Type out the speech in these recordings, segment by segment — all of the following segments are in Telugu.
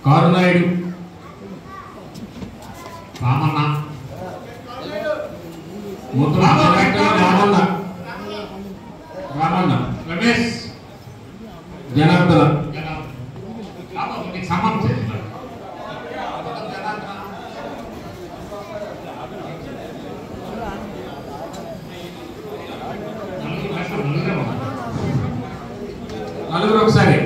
కారునాయుడు రామన్న రామన్న రమేష్ జనార్దన సమర్థ నలుగురు ఒకసారి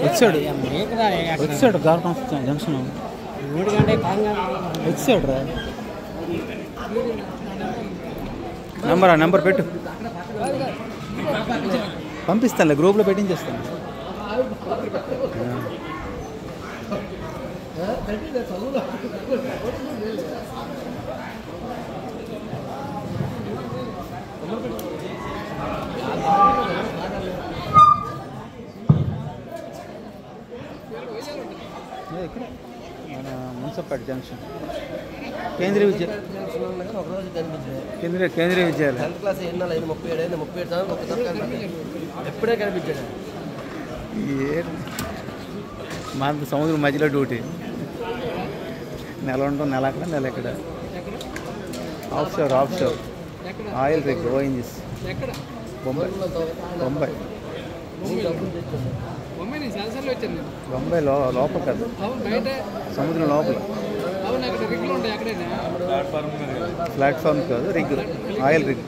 వచ్చాడు గార్కం జంక్షన్ వచ్చాడు రా నెంబర్ పెట్టు పంపిస్తానులే గ్రూప్లో పెట్టించేస్తాను ఇక్కడ మన మున్సిపల్ జంక్షన్ కేంద్రీయ విద్యాలయం 10th క్లాస్ ఎన్నాళ్ళు 37 ఎప్పుడే కనిపించాడు మా సముద్రం మధ్యలో డ్యూటీ నెల ఉంటాం నెల అక్కడ నెల ఎక్కడ of sure oil rig ఓఎన్జీస్ Bombay లోపల కదా సముద్రం లోపల ప్లాట్ఫామ్ కాదు రిగ్ ఆయిల్ రిగ్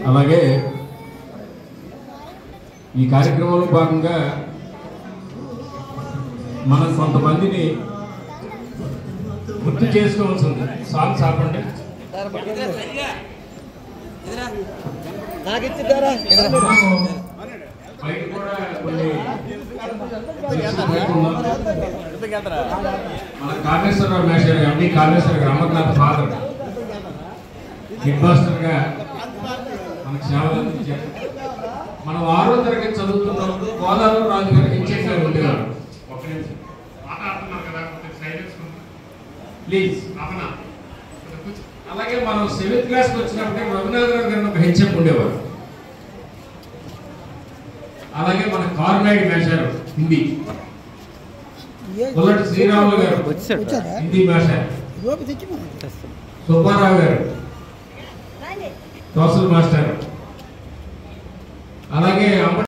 అలాగే ఈ కార్యక్రమంలో భాగంగా మనం కొంతమందిని గుర్తు చేసుకోవాల్సి ఉంది. సాంగ్స్ ఆపండి. బయట కూడా కొన్ని మన కాళేశ్వరరావు మేషర్ ఎండి కాళేశ్వర అమర్నాథ్ ఫాదర్ హెడ్ మాస్టర్గా మనకు సేవలు అందించారు. మనం 6వ తరగతి చదువుతున్నప్పుడు గోదావరి రాజు గారికి ఇన్ఛార్జ్ ఉండేవారు. ఒక నిమిషం మాట్లాడుతున్నారు కదా, ప్లీజ్. అలాగే మనం 7th క్లాస్కి వచ్చినప్పుడే రఘునాథరావు గారిని ఒక హెచ్ఎం ఉండేవారు. అలాగే మన కారునాయుడు మేషారు హిందీ, కొల్లటి శ్రీరాములు గారు హిందీ మేషారు, సుబ్బారావు గారు సోషల్ మాస్టర్, అలాగే